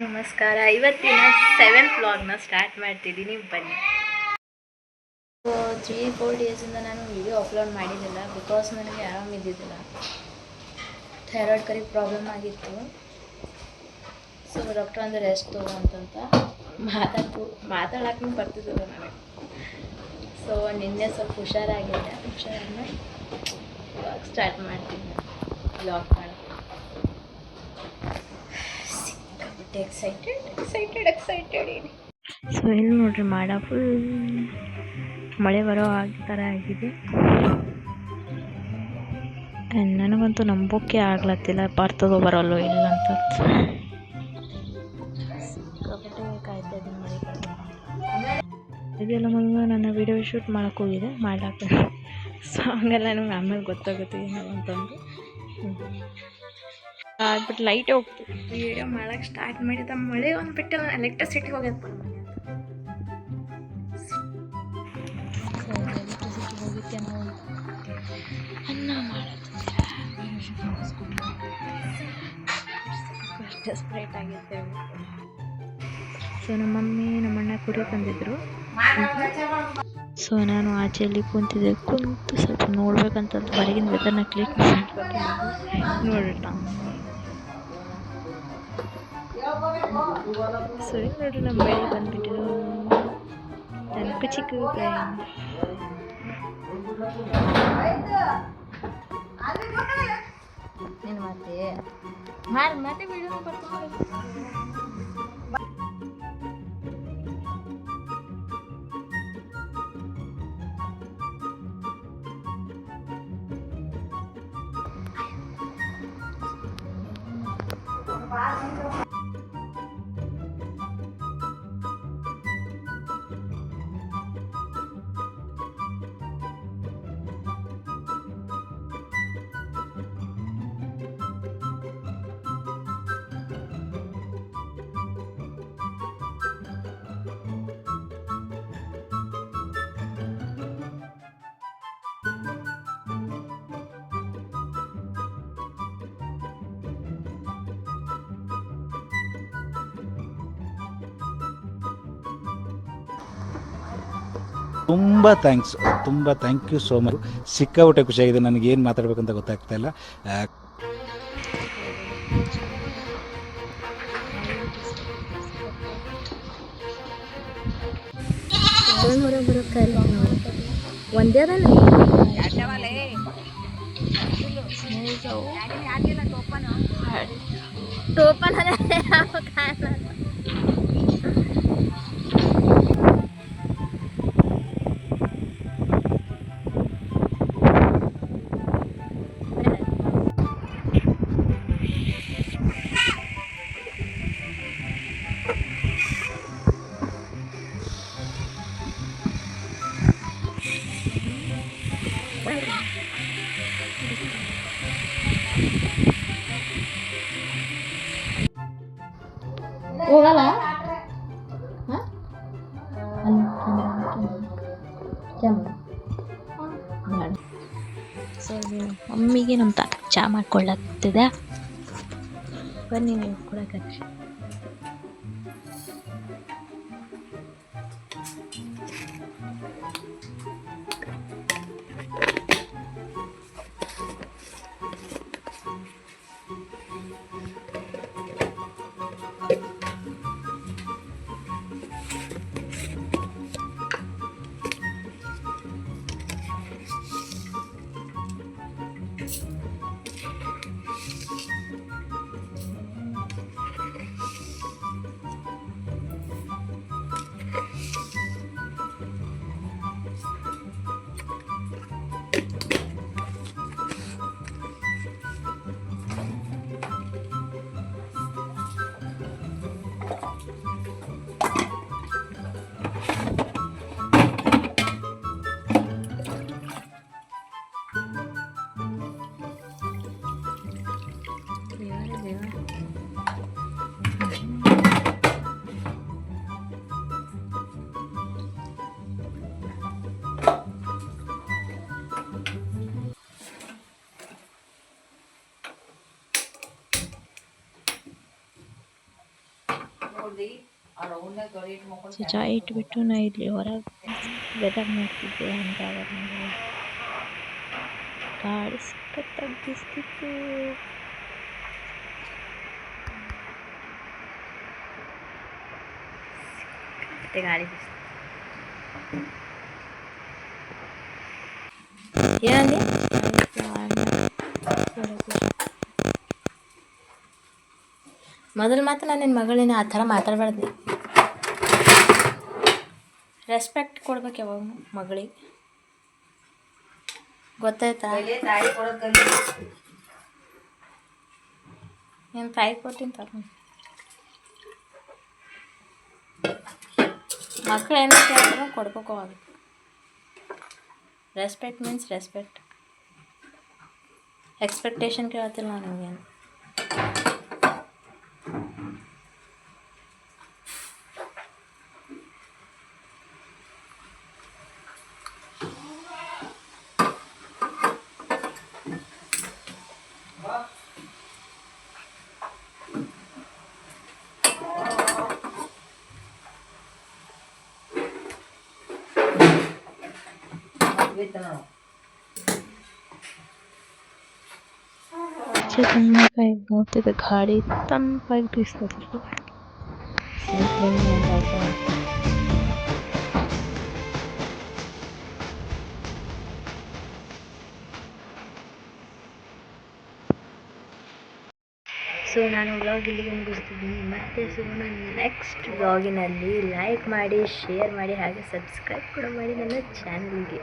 ನಮಸ್ಕಾರ. ಇವತ್ತಿನ 7th ವ್ಲಾಗ್ನ ಸ್ಟಾರ್ಟ್ ಮಾಡ್ತಿದ್ದೀನಿ, ಬನ್ನಿ. 3-4 ಡೇಸಿಂದ ನಾನು ವಿಡಿಯೋ ಅಪ್ಲೋಡ್ ಮಾಡಿದ್ದಿಲ್ಲ ಬಿಕಾಸ್ ನನಗೆ ಆರಾಮಿದ್ದಿದ್ದಿಲ್ಲ. ಥೈರಾಯ್ಡ್ ಕರಿ ಪ್ರಾಬ್ಲಮ್ ಆಗಿತ್ತು. ಸೊ ಡಾಕ್ಟರ್ ಅಂದರೆ ರೆಸ್ಟ್ ತಗೋ ಅಂತಂತ ಮಾತಾಡೋಕ್ಕೂ ಬರ್ತಿದ್ದಿಲ್ಲ ನನಗೆ. ಸೊ ನಿನ್ನೆ ಸ್ವಲ್ಪ ಹುಷಾರಾಗಿದ್ದೆ. ಹುಷಾರಾದ್ಮೇಲೆ ವ್ಲಾಗ್ ಸ್ಟಾರ್ಟ್ ಮಾಡ್ತೀನಿ. ವ್ಲಾಗ್ ಮಾಡೋದು ಎಕ್ಸೈಟೆಡ್ ಏನು. ಸೊ ಇಲ್ಲಿ ನೋಡ್ರಿ, ಮಾಡ ಫುಲ್ ಮಳೆ ಬರೋ ಥರ ಆಗಿದೆ. ನನಗಂತೂ ನಂಬೋಕೆ ಆಗ್ಲತ್ತಿಲ್ಲ ಬರ್ತದೋ ಬರೋಲ್ಲೋ ಇಲ್ಲ ಅಂತ. ಸಿಕ್ಕಾಪಟ್ಟೆ ಕಾಯ್ತಾ ಇದ್ದೀನಿ ಮಳೆ ಇದೆಲ್ಲ. ಮೊದಲು ನನ್ನ ವೀಡಿಯೋ ಶೂಟ್ ಮಾಡೋಕ್ಕೆ ಹೋಗಿದೆ, ಮಾಡ್ಲಾಕ. ಸೊ ಹಂಗೆಲ್ಲ ನನಗೆ ಆಮೇಲೆ ಗೊತ್ತಾಗುತ್ತೆ ಏನೋ ಅಂತಂದು ಆಗ್ಬಿಟ್ಟು ಲೈಟೇ ಹೋಗ್ತು. ವಿಡಿಯೋ ಮಾಡೋಕ್ಕೆ ಸ್ಟಾರ್ಟ್ ಮಾಡಿದ ಮಳೆ ಒಂದು ಬಿಟ್ಟು ಎಲೆಕ್ಟ್ರಿಸಿಟಿ ಹೋಗ್ಯದ. ಎಲೆಕ್ಟ್ರಿಸಿಟಿ ಹೋಗಿತ್ತೆ ನಾವು ಅನ್ನ ಮಾಡೋದು ಡೆಸ್ಪರೇಟ್ ಆಗಿರುತ್ತೆ. ಸೊ ನಮ್ಮ ಮಮ್ಮಿ ನಮ್ಮಣ್ಣ ಕುರಿ ತಂದಿದ್ರು. ಸೊ ನಾನು ಆಚೆಯಲ್ಲಿ ಕುಂತಿದ್ದೆ. ಕುಂತು ಸ್ವಲ್ಪ ನೋಡ್ಬೇಕಂತ ಹೊರಗಿನ ವೆದರ್ನ ಕ್ಲಿಕ್ ನೋಡೋಣ. ಸೊ ನೋಡ್ರಿ, ನಮ್ಮ ಬೆಳೆ ಬಂದ್ಬಿಟ್ಟು ನನ್ನ ಚಿಕ್ಕ ಏನು ಮತ್ತೆ ವಿಡಿಯೋ ಬರ್ತಾರೆ. ತುಂಬ ಥ್ಯಾಂಕ್ ಯು ಸೋ ಮಚ್. ಸಿಕ್ಕಾಪಟ್ಟೆ ಖುಷಿಯಾಗಿದೆ. ನನಗೆ ಏನು ಮಾತಾಡ್ಬೇಕಂತ ಗೊತ್ತಾಗ್ತಾ ಇಲ್ಲ. ಒಂದೇ ಟೋಪನ್ ಹೋಗಲ್ಲ. ಸೊ ಮಮ್ಮಿಗೆ ನಮ್ಮ ತಾತ ಚಹಾ ಮಾಡ್ಕೊಳ್ಳತ್ತಿದೆ. ಬನ್ನಿ ನೀವು ಕೊಡಕ್ಕೆ. ಚಾ ಇಟ್ಬಿಟ್ಟು ನಾ ಇಲ್ಲಿ ಹೊರಗೆ ವೆದರ್ ನೋಡ್ತಿದ್ದೆ ಅಂತ ಗಾಳಿ ಸಖತ್ತಾಗಿ ಬೀಸ್ತಿತ್ತು. ಗಾಳಿ ಏನಂದಿ? ಮೊದಲು ಮಾತ್ರ ನಾನು ನಿನ್ನ ಮಗಳಿನ ಆ ಥರ ಮಾತಾಡಬಾರ್ದು. ರೆಸ್ಪೆಕ್ಟ್ ಕೊಡ್ಬೇಕು ಯಾವಾಗ ಮಗಳಿಗೆ, ಗೊತ್ತಾಯ್ತಾ? ಏನು ತಾಯಿ ಕೊಟ್ಟಿನ ತರ ಮಕ್ಕಳು ಏನು ಕೇಳಿದ್ರು ಕೊಡ್ಬೇಕು ಅವಾಗ. Respect means respect. ಎಕ್ಸ್ಪೆಕ್ಟೇಷನ್ ಕೇಳತ್ತಿಲ್ಲ ನಾನು ನಿಮಗೇನು. ಚೆನ್ನಾಗಿ ನೋಡ್ತಿದ್ದೆ, ಗಾಳಿ ತಂಪಾಗಿ ಬೀಸ್ತಿತ್ತು. ಸೊ ನಾನು ವ್ಲಾಗ್ ಇಲ್ಲಿಗೆ ಮುಗಿಸ್ತಿದ್ದೀನಿ. ಮತ್ತೆ ಸಿಗೋಣ ನೆಕ್ಸ್ಟ್ ವ್ಲಾಗಿನಲ್ಲಿ. ಲೈಕ್ ಮಾಡಿ, ಶೇರ್ ಮಾಡಿ, ಹಾಗೆ ಸಬ್ಸ್ಕ್ರೈಬ್ ಕೂಡ ಮಾಡಿ ನನ್ನ ಚಾನಲ್ಗೆ.